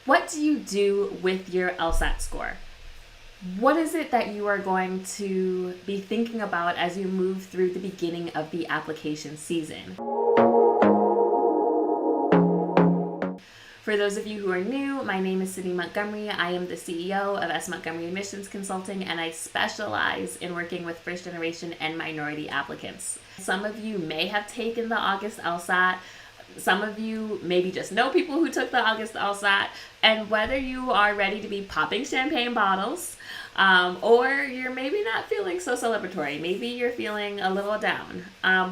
What do you do with your LSAT score? What is it that you are going to be thinking about as you move through the beginning of the application season? For those of you who are new, my name is Sydney Montgomery. I am the CEO of Montgomery Admissions Consulting, and I specialize in working with first-generation and minority applicants. Some of you may have taken the August LSAT. Some of you maybe just know people who took the August LSAT, and whether you are ready to be popping champagne bottles, or you're maybe not feeling so celebratory, maybe you're feeling a little down,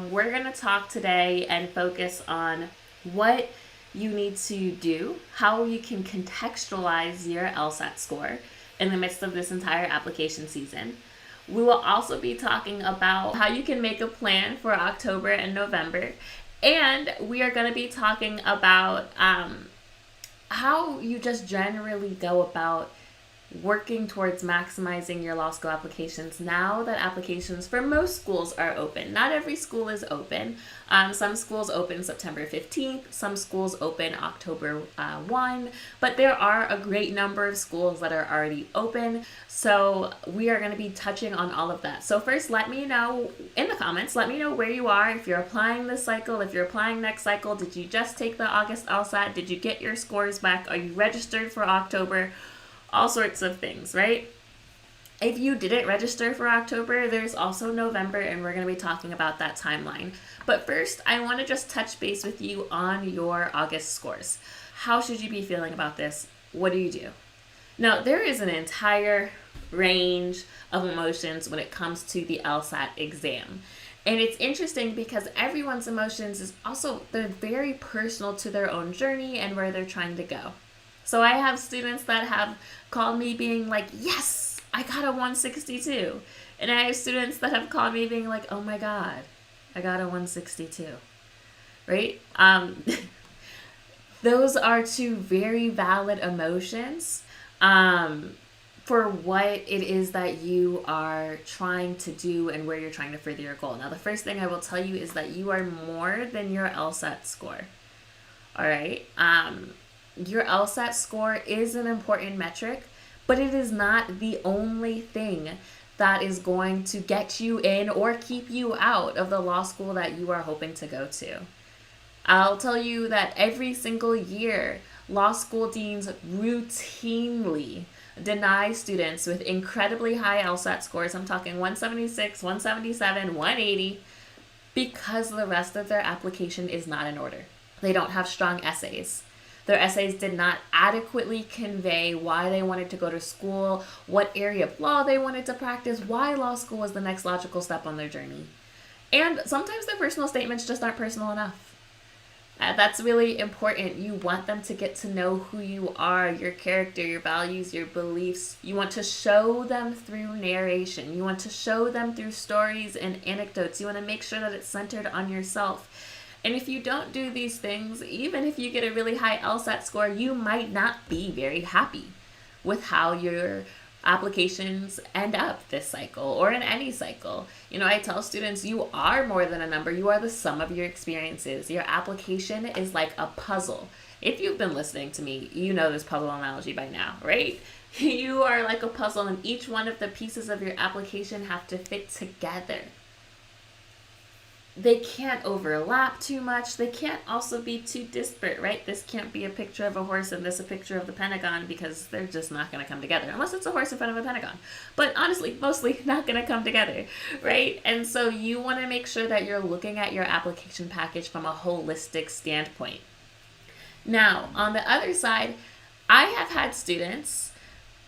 we're going to talk today and focus on what you need to do, how you can contextualize your LSAT score in the midst of this entire application season. We will also be talking about how you can make a plan for October and November. And we are going to be talking about how you just generally go about working towards maximizing your law school applications now that applications for most schools are open. Not every school is open. Some schools open September 15th, some schools open October 1, but there are a great number of schools that are already open. So we are going to be touching on all of that. So first, let me know in the comments, let me know where you are, if you're applying this cycle, if you're applying next cycle. Did you just take the August LSAT? Did you get your scores back? Are you registered for October? All sorts of things, right? If you didn't register for October, there's also November, and we're going to be talking about that timeline. But first, I want to just touch base with you on your August scores. How should you be feeling about this? What do you do? Now, there is an entire range of emotions when it comes to the LSAT exam. And it's interesting because everyone's emotions is also, they're very personal to their own journey and where they're trying to go. So I have students that have called me being like, yes, I got a 162. And I have students that have called me being like, oh my God, I got a 162, right? Those are two very valid emotions for what it is that you are trying to do and where you're trying to further your goal. Now, the first thing I will tell you is that you are more than your LSAT score, all right? Your LSAT score is an important metric, but it is not the only thing that is going to get you in or keep you out of the law school that you are hoping to go to. I'll tell you that every single year, law school deans routinely deny students with incredibly high LSAT scores, I'm talking 176, 177, 180, because the rest of their application is not in order. They don't have strong essays. Their essays did not adequately convey why they wanted to go to school, what area of law they wanted to practice, why law school was the next logical step on their journey. And sometimes their personal statements just aren't personal enough. That's really important. You want them to get to know who you are, your character, your values, your beliefs. You want to show them through narration. You want to show them through stories and anecdotes. You want to make sure that it's centered on yourself. And if you don't do these things, even if you get a really high LSAT score, you might not be very happy with how your applications end up this cycle or in any cycle. You know, I tell students, you are more than a number. You are the sum of your experiences. Your application is like a puzzle. If you've been listening to me, you know this puzzle analogy by now, right? You are like a puzzle, and each one of the pieces of your application have to fit together. They can't overlap too much. They can't also be too disparate, right? This can't be a picture of a horse and this a picture of the Pentagon, because they're just not going to come together unless it's a horse in front of a Pentagon. But honestly, mostly not going to come together, right? And so you want to make sure that you're looking at your application package from a holistic standpoint. Now, on the other side, I have had students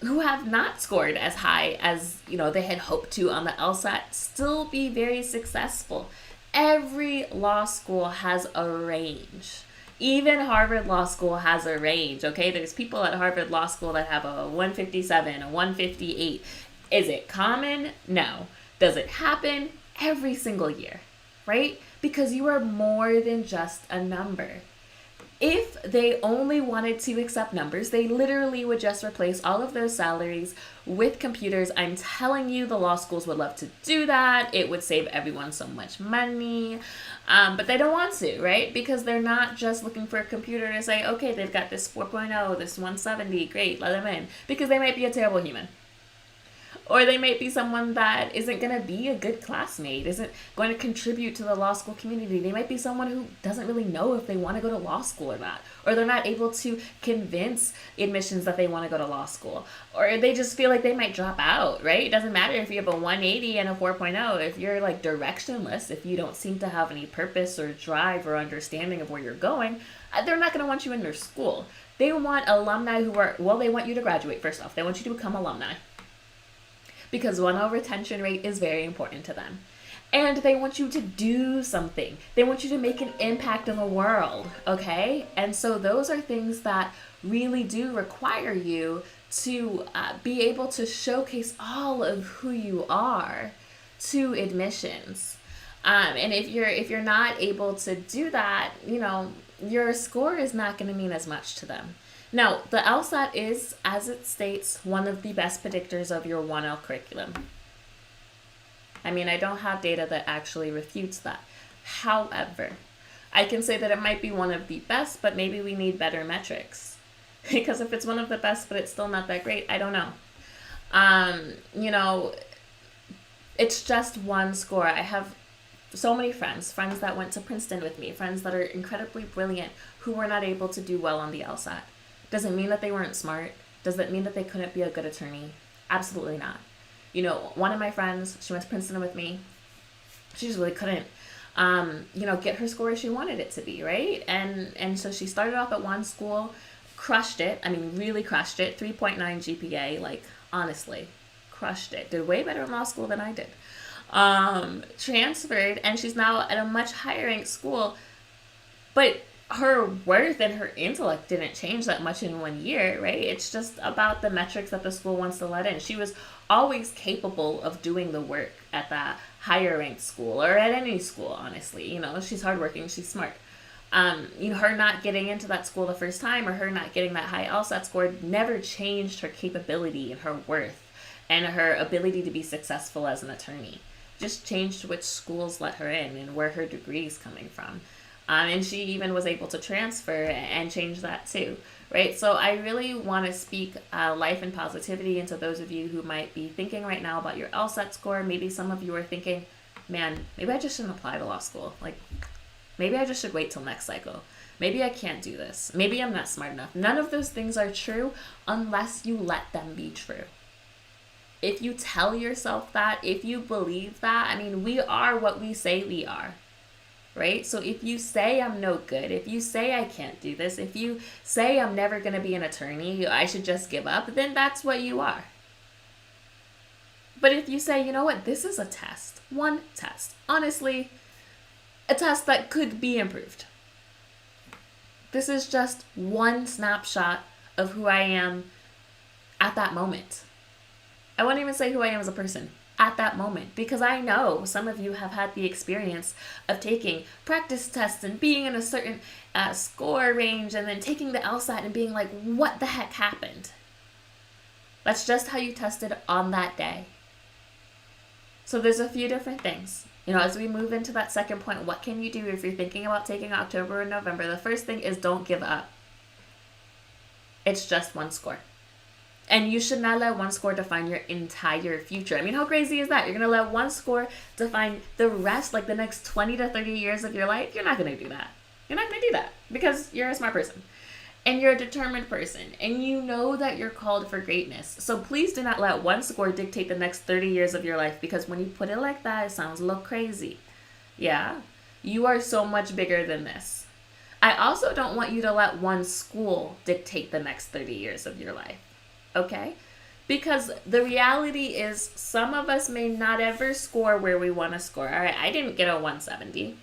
who have not scored as high as, they had hoped to on the LSAT still be very successful. Every law school has a range. Even Harvard Law School has a range, okay? There's people at Harvard Law School that have a 157, a 158. Is it common? No. Does it happen? Every single year, right? Because you are more than just a number. If they only wanted to accept numbers, they literally would just replace all of those salaries with computers. I'm telling you, the law schools would love to do that. It would save everyone so much money. But they don't want to, right? Because they're not just looking for a computer to say, okay, they've got this 4.0, this 170, great, let them in. Because they might be a terrible human. Or they might be someone that isn't going to be a good classmate, isn't going to contribute to the law school community. They might be someone who doesn't really know if they want to go to law school or not. Or they're not able to convince admissions that they want to go to law school. Or they just feel like they might drop out, right? It doesn't matter if you have a 180 and a 4.0. If you're like directionless, if you don't seem to have any purpose or drive or understanding of where you're going, they're not going to want you in their school. They want alumni who are, well, they want you to graduate first off. They want you to become alumni. Because 1L retention rate is very important to them. And they want you to do something. They want you to make an impact in the world, okay? And so those are things that really do require you to be able to showcase all of who you are to admissions. And if you're not able to do that, your score is not going to mean as much to them. Now, the LSAT is, as it states, one of the best predictors of your 1L curriculum. I mean, I don't have data that actually refutes that. However, I can say that it might be one of the best, but maybe we need better metrics. Because if it's one of the best, but it's still not that great, I don't know. It's just one score. I have so many friends that went to Princeton with me, friends that are incredibly brilliant who were not able to do well on the LSAT. Does it mean that they weren't smart? Does it mean that they couldn't be a good attorney? Absolutely not. One of my friends, she went to Princeton with me. She just really couldn't, get her score as she wanted it to be, right? And so she started off at one school, crushed it. I mean, really crushed it. 3.9 GPA, like, honestly, crushed it. Did way better in law school than I did. Transferred, and she's now at a much higher ranked school. But her worth and her intellect didn't change that much in 1 year, right? It's just about the metrics that the school wants to let in. She was always capable of doing the work at that higher ranked school or at any school, honestly. She's hardworking, she's smart. Her not getting into that school the first time or her not getting that high LSAT score never changed her capability and her worth and her ability to be successful as an attorney. Just changed which schools let her in and where her degree is coming from. And she even was able to transfer and change that too, right? So I really want to speak life and positivity into those of you who might be thinking right now about your LSAT score. Maybe some of you are thinking, man, maybe I just shouldn't apply to law school. Like, maybe I just should wait till next cycle. Maybe I can't do this. Maybe I'm not smart enough. None of those things are true unless you let them be true. If you tell yourself that, if you believe that, I mean, we are what we say we are. Right? So if you say I'm no good, if you say I can't do this, if you say I'm never going to be an attorney, I should just give up, then that's what you are. But if you say, you know what, this is a test, one test, honestly, a test that could be improved. This is just one snapshot of who I am at that moment. I won't even say who I am as a person. At that moment, because I know some of you have had the experience of taking practice tests and being in a certain score range and then taking the LSAT and being like, what the heck happened? That's just how you tested on that day. So there's a few different things. As we move into that second point, what can you do if you're thinking about taking October or November? The first thing is don't give up. It's just one score. And you should not let one score define your entire future. I mean, how crazy is that? You're going to let one score define the rest, like the next 20 to 30 years of your life? You're not going to do that. You're not going to do that because you're a smart person. And you're a determined person. And you know that you're called for greatness. So please do not let one score dictate the next 30 years of your life. Because when you put it like that, it sounds a little crazy. Yeah? You are so much bigger than this. I also don't want you to let one school dictate the next 30 years of your life. Okay? Because the reality is some of us may not ever score where we want to score. All right, I didn't get a 170.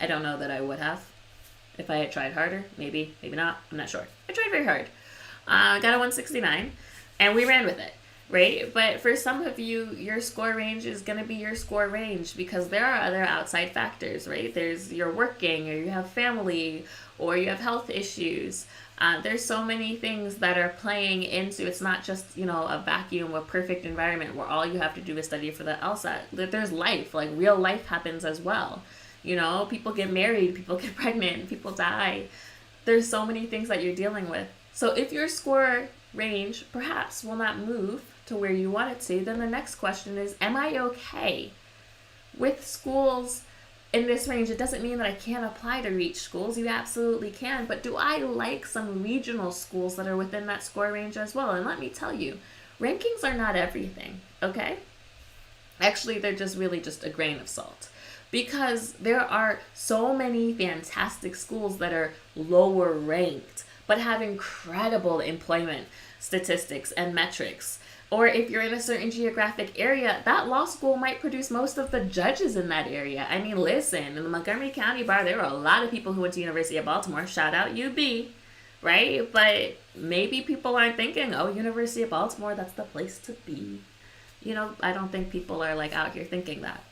I don't know that I would have. If I had tried harder, maybe not. I'm not sure. I tried very hard. Got a 169, and we ran with it. right? But for some of you, your score range is going to be your score range because there are other outside factors, right? There's you're working, or you have family, or you have health issues. There's so many things that are playing into, it's not just, a vacuum, a perfect environment where all you have to do is study for the LSAT. There's life, like real life happens as well. People get married, people get pregnant, people die. There's so many things that you're dealing with. So if your score range perhaps will not move to where you want it to, then the next question is, am I okay with schools in this range? It doesn't mean that I can't apply to reach schools. You absolutely can. But do I like some regional schools that are within that score range as well? And let me tell you, rankings are not everything, okay? Actually, they're really just a grain of salt. Because there are so many fantastic schools that are lower ranked, but have incredible employment statistics and metrics. Or if you're in a certain geographic area, that law school might produce most of the judges in that area. I mean, listen, in the Montgomery County Bar, there were a lot of people who went to University of Baltimore. Shout out UB, right? But maybe people aren't thinking, oh, University of Baltimore, that's the place to be. I don't think people are out here thinking that.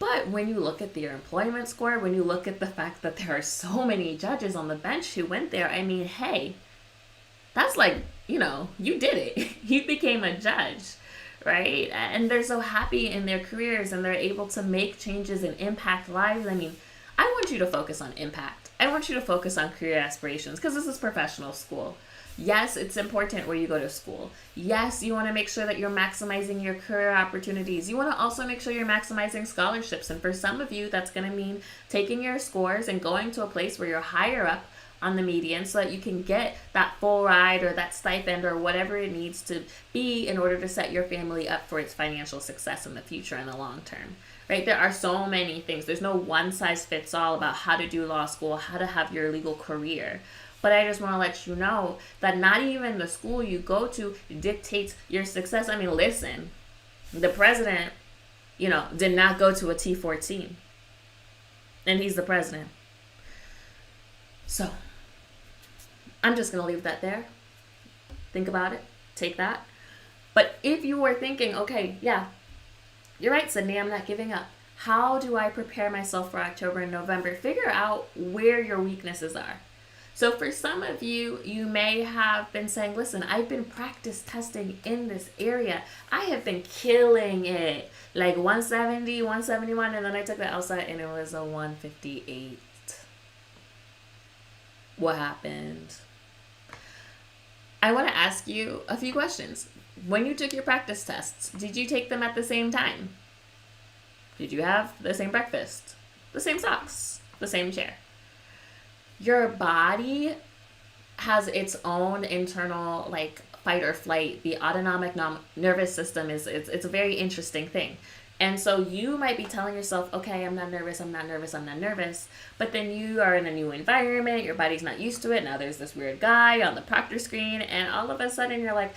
But when you look at their employment score, when you look at the fact that there are so many judges on the bench who went there, I mean, hey, that's you did it. You became a judge, right? And they're so happy in their careers and they're able to make changes and impact lives. I mean, I want you to focus on impact. I want you to focus on career aspirations because this is professional school. Yes, it's important where you go to school. Yes, you want to make sure that you're maximizing your career opportunities. You want to also make sure you're maximizing scholarships. And for some of you, that's going to mean taking your scores and going to a place where you're higher up on the median so that you can get that full ride or that stipend or whatever it needs to be in order to set your family up for its financial success in the future and the long term, right? There are so many things. There's no one size fits all about how to do law school, how to have your legal career. But I just want to let you know that not even the school you go to dictates your success. I mean, listen, the president, did not go to a T14. And he's the president. So, I'm just going to leave that there. Think about it. Take that. But if you are thinking, okay, yeah, you're right, Sydney, I'm not giving up. How do I prepare myself for October and November? Figure out where your weaknesses are. So for some of you, you may have been saying, listen, I've been practice testing in this area. I have been killing it. 170, 171, and then I took the LSAT and it was a 158. What happened? I want to ask you a few questions. When you took your practice tests, did you take them at the same time? Did you have the same breakfast, the same socks, the same chair? Your body has its own internal fight or flight. The autonomic nervous system it's a very interesting thing. And so you might be telling yourself, okay, I'm not nervous, I'm not nervous, I'm not nervous. But then you are in a new environment, your body's not used to it. Now there's this weird guy on the proctor screen, and all of a sudden you're like,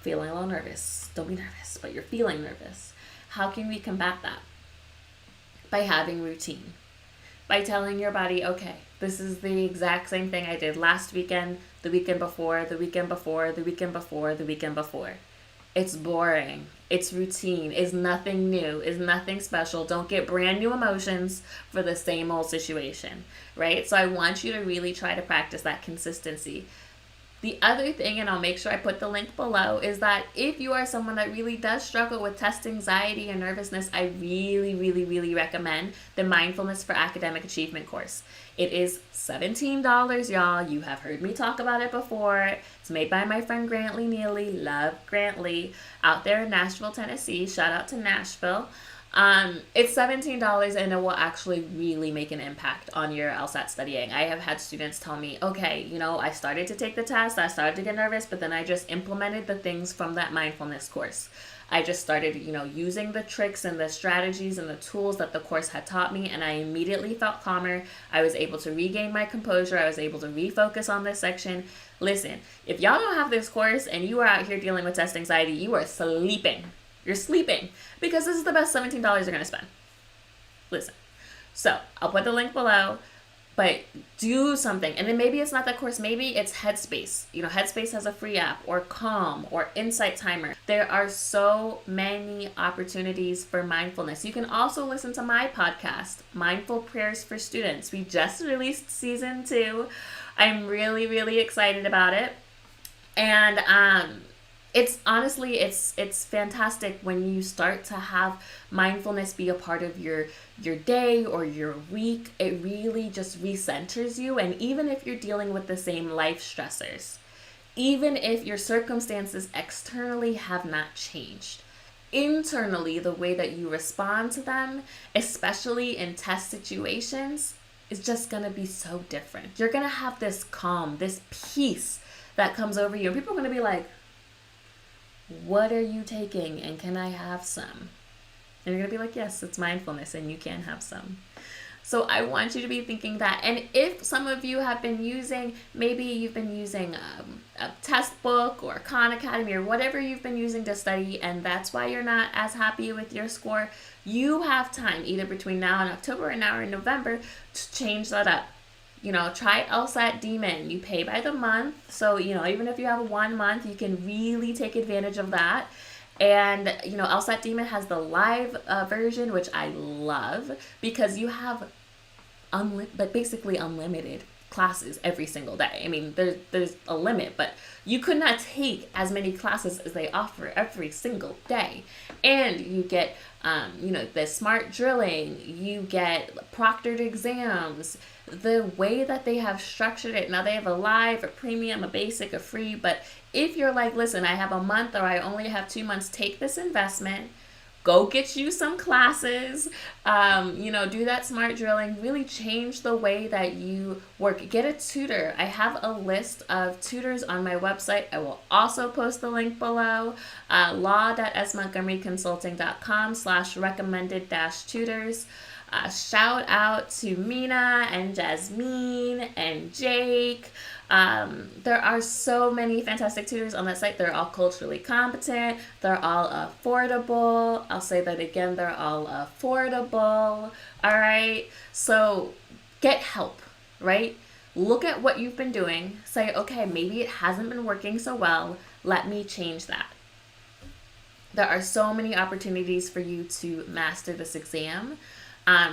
feeling a little nervous. Don't be nervous, but you're feeling nervous. How can we combat that? By having routine. By telling your body, okay, this is the exact same thing I did last weekend, the weekend before, the weekend before, the weekend before, the weekend before. It's boring. It's routine. It's nothing new. It's nothing special. Don't get brand new emotions for the same old situation, right? So I want you to really try to practice that consistency. The other thing, and I'll make sure I put the link below, is that if you are someone that really does struggle with test anxiety and nervousness, I really, really, really recommend the Mindfulness for Academic Achievement course. It is $17, y'all. You have heard me talk about it before. It's made by my friend Grantley Neely. Love Grantley out there in Nashville, Tennessee. Shout out to Nashville. It's $17 and it will actually really make an impact on your LSAT studying. I have had students tell me, okay, I started to take the test, I started to get nervous, but then I just implemented the things from that mindfulness course. I just started, using the tricks and the strategies and the tools that the course had taught me, and I immediately felt calmer. I was able to regain my composure. I was able to refocus on this section. Listen, if y'all don't have this course and you are out here dealing with test anxiety, you are sleeping. You're sleeping because this is the best $17 you're going to spend. Listen. So I'll put the link below. but do something. And then maybe it's not that course, maybe it's Headspace. Headspace has a free app, or Calm, or Insight Timer. There are so many opportunities for mindfulness. You can also listen to my podcast, Mindful Prayers for Students. We just released season 2. I'm really, really excited about it. And it's honestly, it's fantastic when you start to have mindfulness be a part of your day or your week. It really just recenters you. And even if you're dealing with the same life stressors, even if your circumstances externally have not changed, internally, the way that you respond to them, especially in test situations, is just going to be so different. You're going to have this calm, this peace that comes over you. And people are going to be like, what are you taking, and can I have some? And you're going to be like, yes, it's mindfulness and you can have some. So I want you to be thinking that. And if some of you have been using, maybe you've been using a test book or Khan Academy or whatever you've been using to study, and that's why you're not as happy with your score, you have time either between now and October and now in November to change that up. Try Lsat Demon. You pay by the month. So, even if you have 1 month, you can really take advantage of that. And, Lsat Demon has the live version, which I love, because you have basically unlimited classes every single day. I mean, there's a limit, but you could not take as many classes as they offer every single day. And you get, the smart drilling, you get proctored exams. The way that they have structured it, now they have a live, a premium, a basic, a free, but if you're like, listen, I have a month or I only have 2 months, take this investment, go get you some classes, do that smart drilling, really change the way that you work. Get a tutor. I have a list of tutors on my website. I will also post the link below, law.smontgomeryconsulting.com/recommended-tutors. Shout out to Mina and Jasmine and Jake. There are so many fantastic tutors on that site. They're all culturally competent. They're all affordable. I'll say that again. They're all affordable. All right. So get help, right? Look at what you've been doing. Say, okay, maybe it hasn't been working so well. Let me change that. There are so many opportunities for you to master this exam.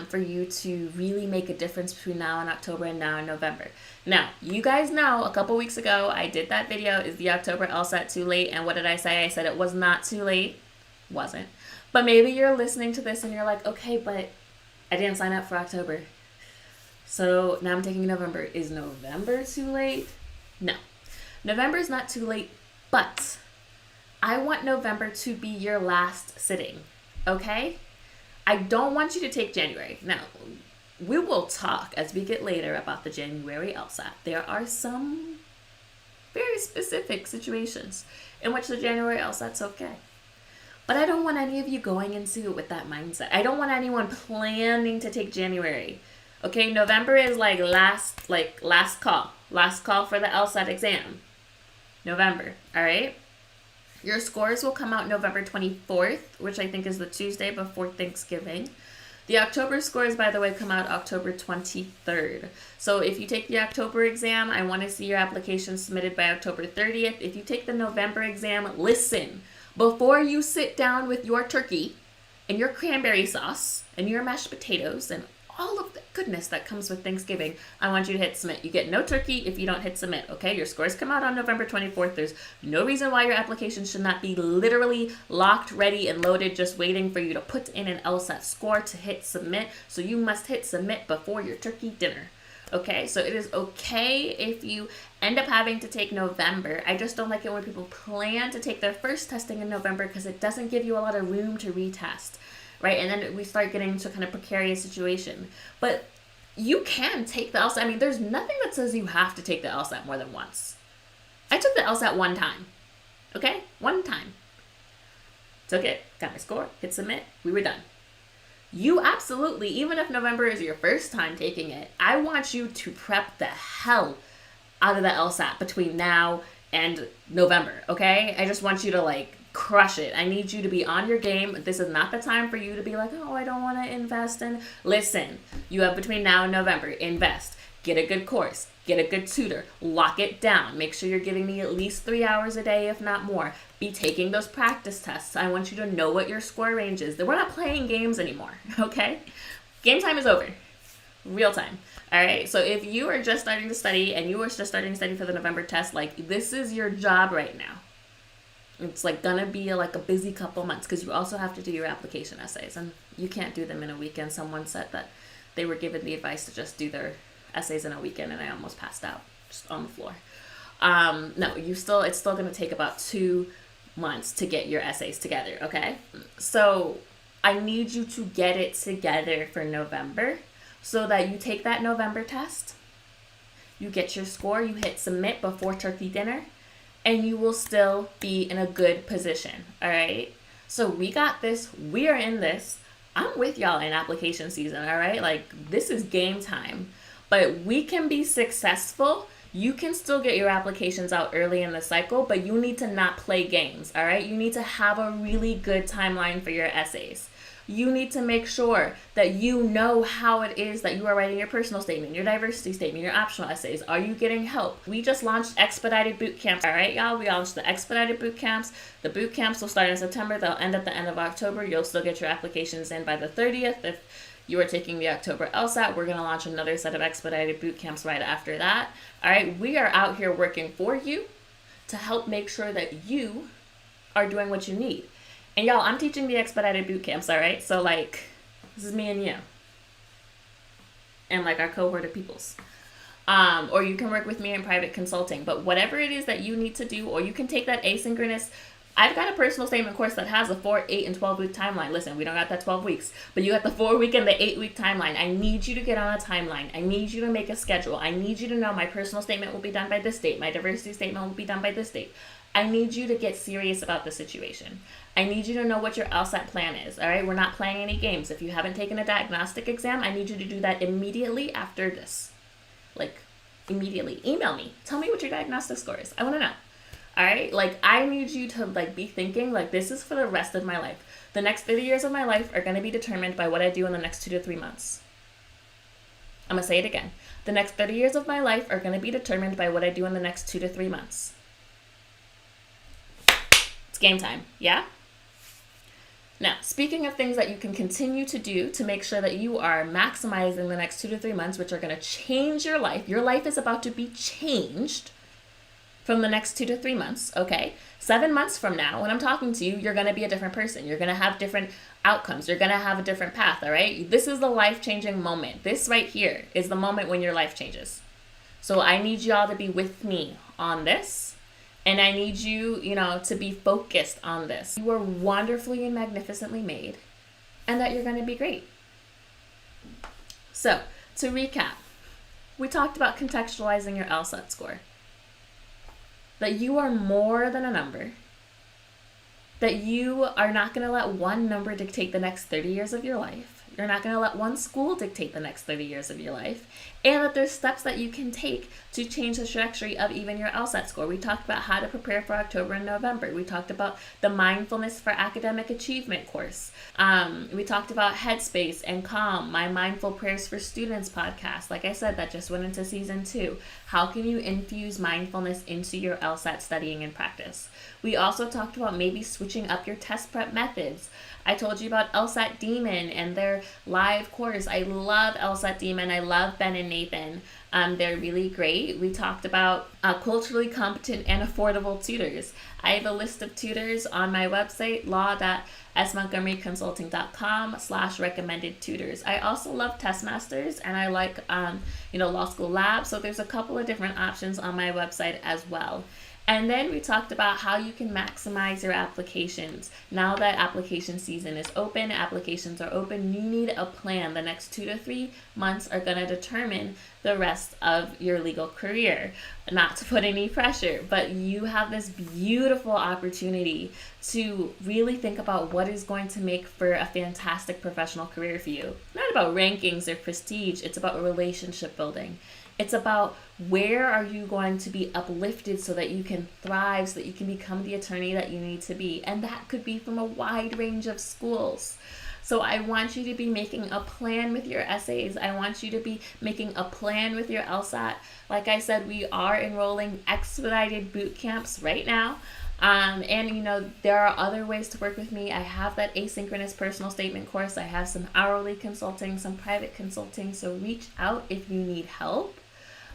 For you to really make a difference between now and October and now in November. Now, you guys know a couple weeks ago I did that video, is the October LSAT too late? And what did I say? I said it was not too late. Wasn't. But maybe you're listening to this and you're like, okay, but I didn't sign up for October. So now I'm taking November. Is November too late? No. November is not too late, but I want November to be your last sitting, okay? I don't want you to take January. Now, we will talk as we get later about the January LSAT. There are some very specific situations in which the January LSAT's okay. But I don't want any of you going into it with that mindset. I don't want anyone planning to take January. Okay, November is like last call. Last call for the LSAT exam. November, all right? Your scores will come out November 24th, which I think is the Tuesday before Thanksgiving. The October scores, by the way, come out October 23rd. So if you take the October exam, I want to see your application submitted by October 30th. If you take the November exam, listen. Before you sit down with your turkey and your cranberry sauce and your mashed potatoes and all of the goodness that comes with Thanksgiving, I want you to hit submit. You get no turkey if you don't hit submit, okay? Your scores come out on November 24th. There's no reason why your application should not be literally locked, ready, and loaded, just waiting for you to put in an LSAT score to hit submit. So you must hit submit before your turkey dinner, okay? So it is okay if you end up having to take November. I just don't like it when people plan to take their first testing in November because it doesn't give you a lot of room to retest. Right, and then we start getting into a kind of precarious situation. But you can take the LSAT. I mean, there's nothing that says you have to take the LSAT more than once. I took the LSAT one time, okay? One time. Took it, got my score, hit submit, we were done. You absolutely, even if November is your first time taking it, I want you to prep the hell out of the LSAT between now and November, okay? I just want you to crush it. I need you to be on your game. This is not the time for you to be like, oh, I don't want to invest in. Listen, you have between now and November. Invest. Get a good course, get a good tutor, lock it down. Make sure you're giving me at least 3 hours a day, if not more. Be taking those practice tests. I want you to know what your score range is. We're not playing games anymore, okay? Game time is over. Real time. All right. So if you are just starting to study and you are just starting to study for the November test, like, this is your job right now. It's like gonna be like a busy couple months because you also have to do your application essays and you can't do them in a weekend. Someone said that they were given the advice to just do their essays in a weekend and I almost passed out just on the floor. No, it's still gonna take about 2 months to get your essays together. Okay. So I need you to get it together for November so that you take that November test, you get your score, you hit submit before turkey dinner, and you will still be in a good position, all right? So we got this. We are in this. I'm with y'all in application season, all right? Like, this is game time. But we can be successful. You can still get your applications out early in the cycle, but you need to not play games, all right? You need to have a really good timeline for your essays. You need to make sure that you know how it is that you are writing your personal statement, your diversity statement, your optional essays. Are you getting help? We just launched expedited boot camps. All right, y'all, we launched the expedited boot camps. The boot camps will start in September. They'll end at the end of October. You'll still get your applications in by the 30th. If you are taking the October LSAT, we're going to launch another set of expedited boot camps right after that. All right, we are out here working for you to help make sure that you are doing what you need. And y'all, I'm teaching the expedited boot camps, all right? So, like, this is me and you. And, like, our cohort of peoples. Or you can work with me in private consulting. But whatever it is that you need to do, or you can take that asynchronous. I've got a personal statement course that has a 4, 8, and 12-week timeline. Listen, we don't got that 12 weeks. But you got the 4-week and the 8-week timeline. I need you to get on a timeline. I need you to make a schedule. I need you to know my personal statement will be done by this date. My diversity statement will be done by this date. I need you to get serious about the situation. I need you to know what your LSAT plan is, all right? We're not playing any games. If you haven't taken a diagnostic exam, I need you to do that immediately after this. Like, immediately. Email me. Tell me what your diagnostic score is. I want to know, all right? Like, I need you to, like, be thinking, like, this is for the rest of my life. The next 30 years of my life are going to be determined by what I do in the next 2 to 3 months. I'm going to say it again. The next 30 years of my life are going to be determined by what I do in the next 2 to 3 months. It's game time, yeah? Now, speaking of things that you can continue to do to make sure that you are maximizing the next 2 to 3 months, which are going to change your life is about to be changed from the next 2 to 3 months, okay? 7 months from now, when I'm talking to you, you're going to be a different person. You're going to have different outcomes. You're going to have a different path, all right? This is the life-changing moment. This right here is the moment when your life changes. So I need y'all to be with me on this. And I need you, to be focused on this. You are wonderfully and magnificently made, and that you're going to be great. So, to recap, we talked about contextualizing your LSAT score. That you are more than a number. That you are not going to let one number dictate the next 30 years of your life. You're not going to let one school dictate the next 30 years of your life. And that there's steps that you can take to change the trajectory of even your LSAT score. We talked about how to prepare for October and November. We talked about the Mindfulness for Academic Achievement course. We talked about Headspace and Calm, my Mindful Prayers for Students podcast. Like I said, that just went into season 2. How can you infuse mindfulness into your LSAT studying and practice? We also talked about maybe switching up your test prep methods. I told you about LSAT Demon and their live course. I love LSAT Demon. I love Ben and Nathan. They're really great. We talked about culturally competent and affordable tutors. I have a list of tutors on my website, law.smontgomeryconsulting.com/recommended tutors. I also love test masters and I like, law school labs. So there's a couple of different options on my website as well. And then we talked about how you can maximize your applications. Now that application season is open, applications are open, you need a plan. The next 2 to 3 months are going to determine the rest of your legal career. Not to put any pressure, but you have this beautiful opportunity to really think about what is going to make for a fantastic professional career for you. Not about rankings or prestige, it's about relationship building. It's about where are you going to be uplifted so that you can thrive, so that you can become the attorney that you need to be. And that could be from a wide range of schools. So I want you to be making a plan with your essays. I want you to be making a plan with your LSAT. Like I said, we are enrolling expedited boot camps right now. And there are other ways to work with me. I have that asynchronous personal statement course. I have some hourly consulting, some private consulting. So reach out if you need help.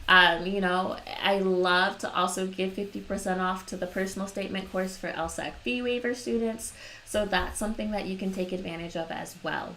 I love to also give 50% off to the personal statement course for LSAC fee waiver students. So that's something that you can take advantage of as well.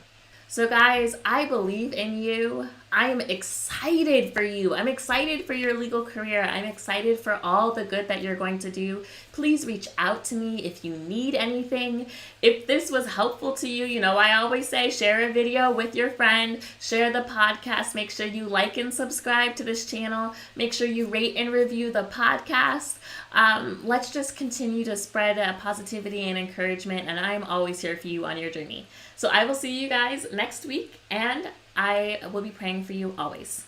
So guys, I believe in you. I am excited for you. I'm excited for your legal career. I'm excited for all the good that you're going to do. Please reach out to me if you need anything. If this was helpful to you, I always say share a video with your friend, share the podcast, make sure you like and subscribe to this channel, make sure you rate and review the podcast. Let's just continue to spread positivity and encouragement, and I'm always here for you on your journey. So I will see you guys next week, and I will be praying for you always.